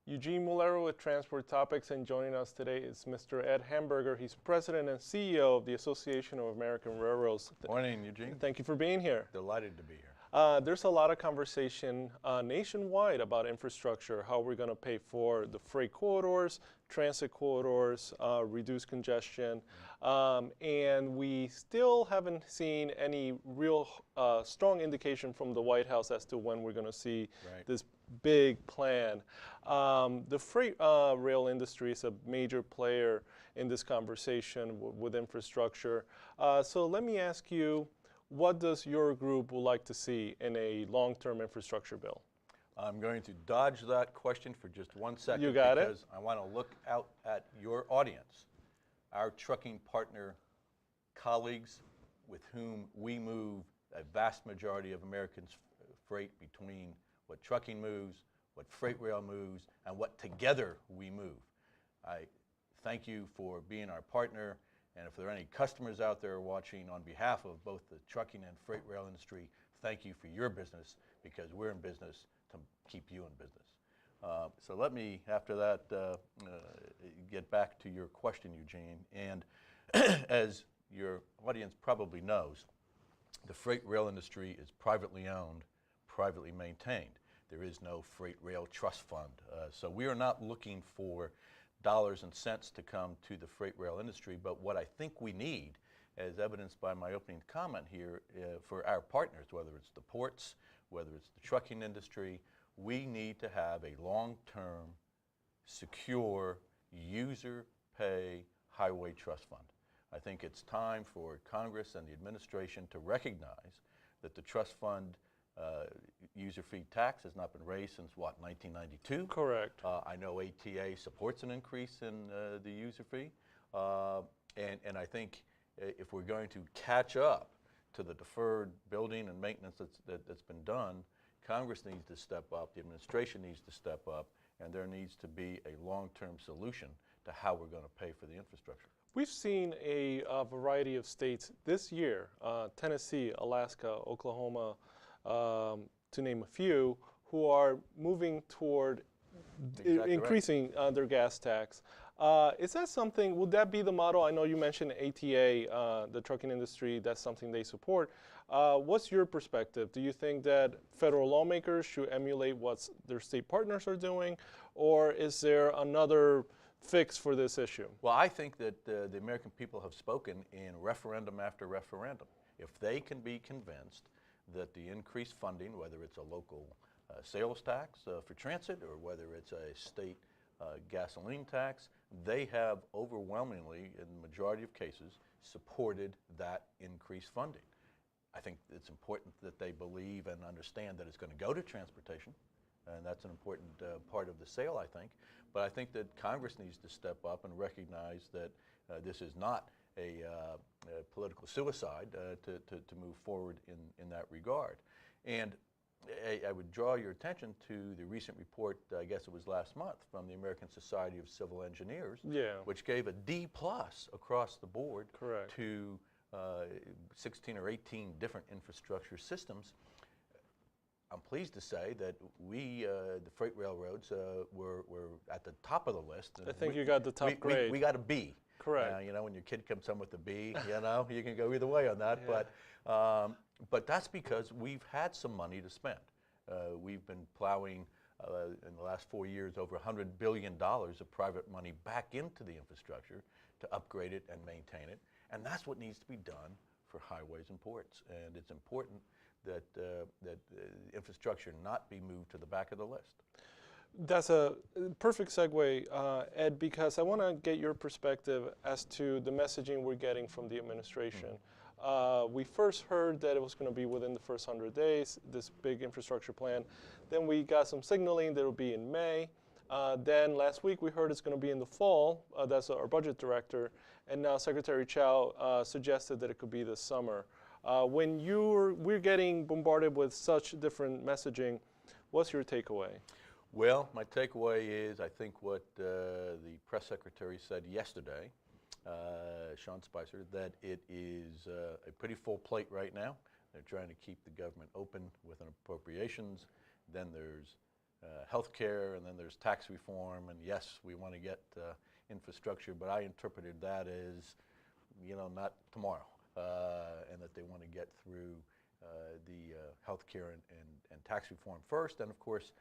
Eugene Mulero with Transport Topics, and joining us today is Mr. Ed Hamberger. He's President and CEO of the Association of American Railroads. Morning, Eugene. Thank you for being here. Delighted to be here. There's a lot of conversation nationwide about infrastructure, how we're going to pay for the freight corridors, transit corridors, reduce congestion, and we still haven't seen any real strong indication from the White House as to when we're going to see this big plan. The freight rail industry is a major player in this conversation with infrastructure. So let me ask you, what does your group would like to see in a long-term infrastructure bill? I'm going to dodge that question for just 1 second. You got it. Because I want to look out at your audience, our trucking partner colleagues with whom we move a vast majority of Americans' freight between what trucking moves, what freight rail moves, and what together we move. I thank you for being our partner. And if there are any customers out there watching, on behalf of both the trucking and freight rail industry, thank you for your business, because we're in business to keep you in business. So let me, after that, get back to your question, Eugene. And as your audience probably knows, the freight rail industry is privately owned, privately maintained. There is no freight rail trust fund. So we are not looking for dollars and cents to come to the freight rail industry, but what I think we need, as evidenced by my opening comment here, for our partners, whether it's the ports, whether it's the trucking industry, we need to have a long-term, secure, user-pay highway trust fund. I think it's time for Congress and the administration to recognize that the trust fund user fee tax has not been raised since, what, 1992? Correct. I know ATA supports an increase in the user fee. And I think if we're going to catch up to the deferred building and maintenance that's been done, Congress needs to step up, the administration needs to step up, and there needs to be a long-term solution to how we're going to pay for the infrastructure. We've seen a variety of states this year, Tennessee, Alaska, Oklahoma, to name a few, who are moving toward increasing their gas tax. Is that something, would that be the model? I know you mentioned ATA, the trucking industry, that's something they support. What's your perspective? Do you think that federal lawmakers should emulate what their state partners are doing, or is there another fix for this issue? Well, I think that the American people have spoken in referendum after referendum. If they can be convinced that the increased funding, whether it's a local sales tax for transit or whether it's a state gasoline tax, they have overwhelmingly, in the majority of cases, supported that increased funding. I think it's important that they believe and understand that it's going to go to transportation, and that's an important part of the sale, I think. But I think that Congress needs to step up and recognize that this is not a political suicide to move forward in that regard. And I would draw your attention to the recent report, I guess it was last month, from the American Society of Civil Engineers, which gave a D+ across the board. Correct. To 16 or 18 different infrastructure systems. I'm pleased to say that we, the freight railroads, were at the top of the list. I think you got the top grade. We got a B. Correct. You know, when your kid comes home with a B, you know, you can go either way on that. Yeah. But that's because we've had some money to spend. We've been plowing in the last 4 years over $100 billion of private money back into the infrastructure to upgrade it and maintain it. And that's what needs to be done for highways and ports. And it's important that infrastructure not be moved to the back of the list. That's a perfect segue, Ed, because I want to get your perspective as to the messaging we're getting from the administration. We first heard that it was going to be within the first 100 days, this big infrastructure plan. Then we got some signaling that it will be in May. Then last week we heard it's going to be in the fall. That's our budget director. And now Secretary Chow suggested that it could be this summer. When we're getting bombarded with such different messaging, what's your takeaway? Well, my takeaway is I think what the press secretary said yesterday, Sean Spicer, that it is a pretty full plate right now. They're trying to keep the government open with an appropriations. Then there's healthcare, and then there's tax reform, and yes, we want to get infrastructure, but I interpreted that as, not tomorrow, and that they want to get through the healthcare and tax reform first. And of course,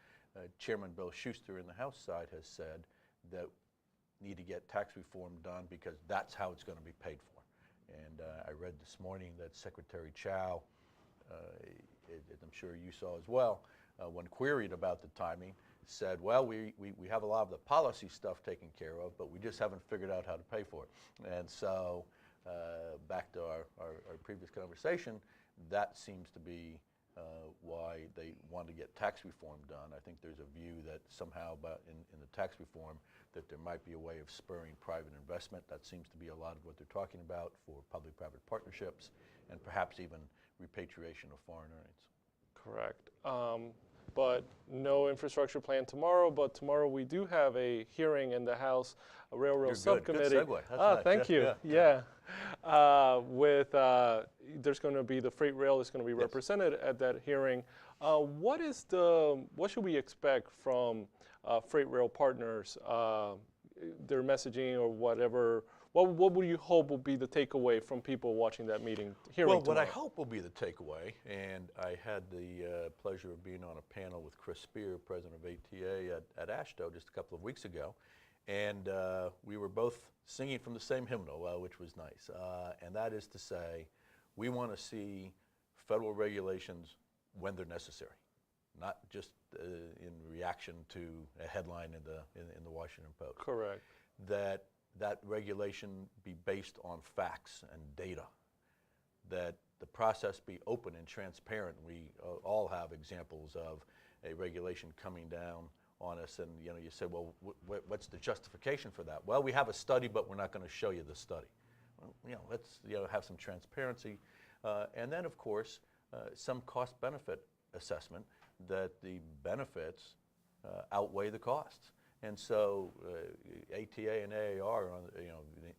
Chairman Bill Schuster in the House side has said that need to get tax reform done because that's how it's going to be paid for. And I read this morning that Secretary Chow, I'm sure you saw as well, when queried about the timing, said, well, we have a lot of the policy stuff taken care of, but we just haven't figured out how to pay for it. And so back to our previous conversation, that seems to be why they want to get tax reform done. I think there's a view that somehow in the tax reform that there might be a way of spurring private investment. That seems to be a lot of what they're talking about for public-private partnerships and perhaps even repatriation of foreign earnings. Correct. But no infrastructure plan tomorrow, but tomorrow we do have a hearing in the House Railroad Subcommittee. Good segue. That's nice. Thank you. Yeah. There's going to be the freight rail is going to be represented at that hearing. What should we expect from freight rail partners, their messaging or whatever? What would you hope will be the takeaway from people watching that hearing tomorrow? What I hope will be the takeaway, and I had the pleasure of being on a panel with Chris Spear, president of ATA at AASHTO just a couple of weeks ago, and we were both singing from the same hymnal, which was nice, and that is to say, we want to see federal regulations when they're necessary, not just in reaction to a headline in the Washington Post. Correct. That regulation be based on facts and data, that the process be open and transparent. We all have examples of a regulation coming down on us, and you say, well, what's the justification for that? Well, we have a study, but we're not going to show you the study. Well, let's have some transparency, and then of course some cost-benefit assessment that the benefits outweigh the costs. And so ATA and AAR are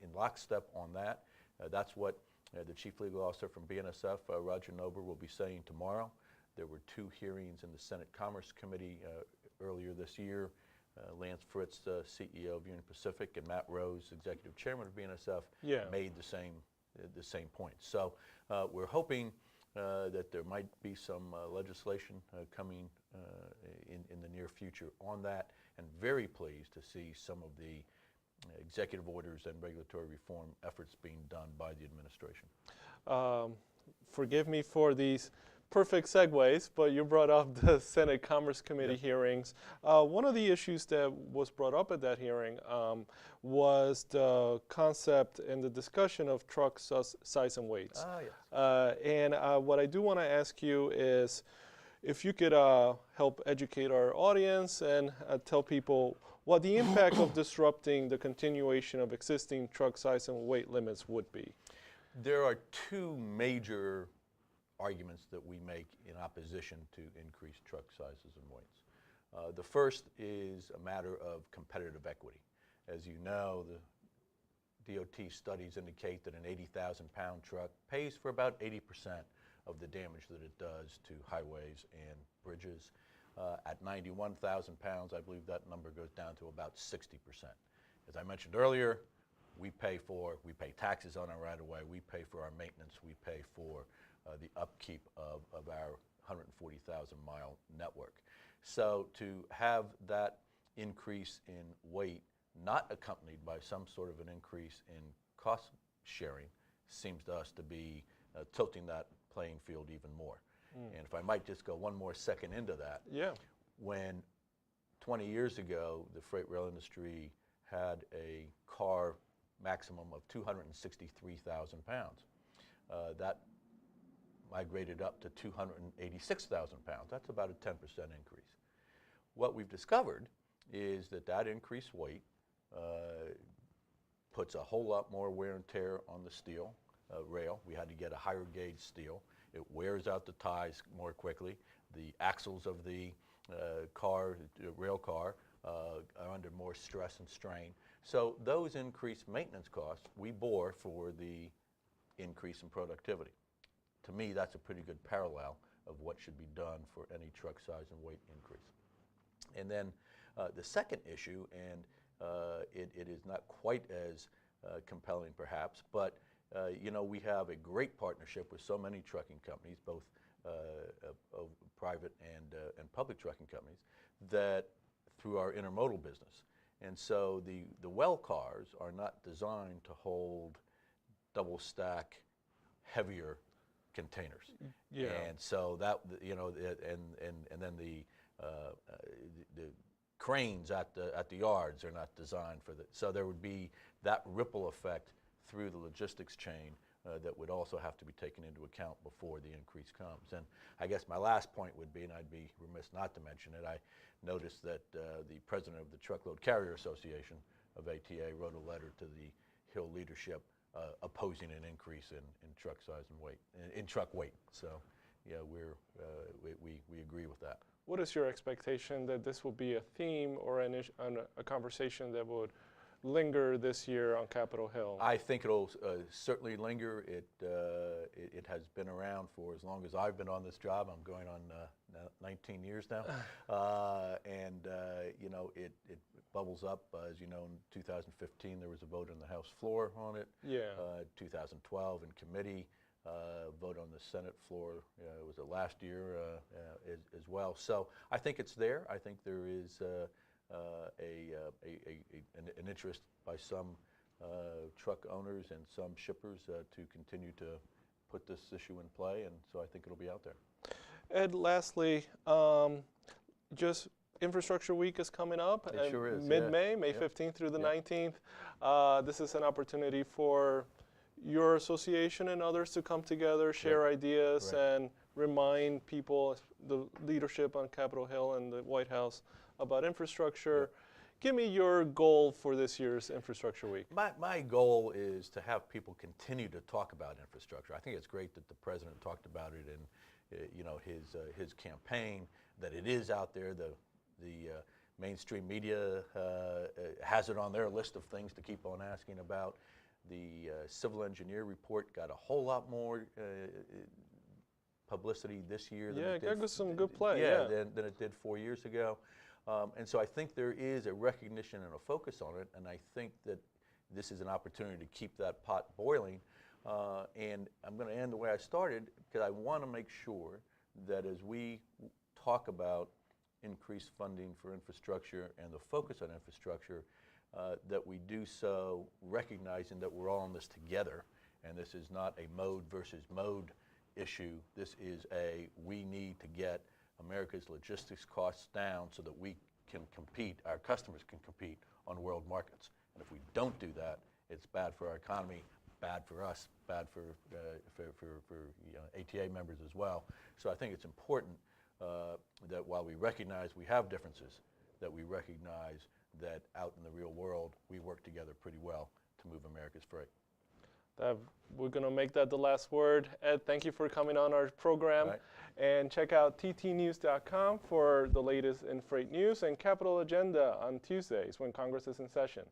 in lockstep on that. That's what the Chief Legal Officer from BNSF, Roger Nober, will be saying tomorrow. There were 2 hearings in the Senate Commerce Committee earlier this year. Lance Fritz, CEO of Union Pacific, and Matt Rose, Executive Chairman of BNSF, made the same point. So we're hoping that there might be some legislation coming in the near future on that, and very pleased to see some of the executive orders and regulatory reform efforts being done by the administration. Forgive me for these perfect segues, but you brought up the Senate Commerce Committee hearings. One of the issues that was brought up at that hearing was the concept and the discussion of truck size and weights. And what I do want to ask you is if you could help educate our audience and tell people what the impact of disrupting the continuation of existing truck size and weight limits would be. There are 2 major arguments that we make in opposition to increased truck sizes and weights. The first is a matter of competitive equity. As you know, the DOT studies indicate that an 80,000-pound truck pays for about 80% of the damage that it does to highways and bridges. At 91,000 pounds, I believe that number goes down to about 60%. As I mentioned earlier, we pay taxes on our right-of-way, we pay for our maintenance, we pay for the upkeep of our 140,000-mile network. So to have that increase in weight not accompanied by some sort of an increase in cost sharing seems to us to be tilting that playing field even more. And if I might just go one more second into that. When 20 years ago the freight rail industry had a car maximum of 263,000 pounds, that migrated up to 286,000 pounds. That's about a 10% increase. What we've discovered is that increased weight puts a whole lot more wear and tear on the steel rail. We had to get a higher gauge steel. It wears out the ties more quickly. The axles of the rail car are under more stress and strain. So those increased maintenance costs we bore for the increase in productivity. To me, that's a pretty good parallel of what should be done for any truck size and weight increase. And then the second issue, and it is not quite as compelling perhaps, but you know, we have a great partnership with so many trucking companies, both private and public trucking companies, that through our intermodal business. And so the well cars are not designed to hold double stack heavier containers. Yeah. And so that, you know, and then the cranes at the yards are not designed for that. So there would be that ripple effect through the logistics chain that would also have to be taken into account before the increase comes. And I guess my last point would be, and I'd be remiss not to mention it, I noticed that the president of the Truckload Carrier Association of ATA wrote a letter to the Hill leadership opposing an increase in truck size and weight, in truck weight. So yeah, we agree with that. What is your expectation that this will be a theme or a conversation that would linger this year on Capitol Hill? I think it'll certainly linger. It has been around for as long as I've been on this job. I'm going on 19 years now, and you know, it bubbles up. As you know, in 2015 there was a vote on the House floor on it. Yeah. 2012 in committee. Vote on the Senate floor. Was it last year as well? So I think it's there. I think there is an interest by some truck owners and some shippers to continue to put this issue in play, and so I think it'll be out there. Ed, lastly, just Infrastructure Week is coming up. It sure is. Mid-May, May 15th through the 19th. This is an opportunity for your association and others to come together, share ideas, and remind people, the leadership on Capitol Hill and the White House, about infrastructure. Give me your goal for this year's Infrastructure Week. My goal is to have people continue to talk about infrastructure. I think it's great that the president talked about it in you know, his campaign, that it is out there. The mainstream media has it on their list of things to keep on asking about. The civil engineer report got a whole lot more publicity this year than it did. It got some good play. Than it did 4 years ago. And so I think there is a recognition and a focus on it, and I think that this is an opportunity to keep that pot boiling. And I'm going to end the way I started, because I want to make sure that as we talk about increased funding for infrastructure and the focus on infrastructure, that we do so recognizing that we're all in this together, and this is not a mode versus mode issue. This is we need to get America's logistics costs down so that we can compete, our customers can compete on world markets. And if we don't do that, it's bad for our economy, bad for us, bad for you know, ATA members as well. So I think it's important that while we recognize we have differences, that we recognize that out in the real world, we work together pretty well to move America's freight. We're going to make that the last word. Ed, thank you for coming on our program. Right. And check out ttnews.com for the latest in freight news and Capitol Agenda on Tuesdays when Congress is in session.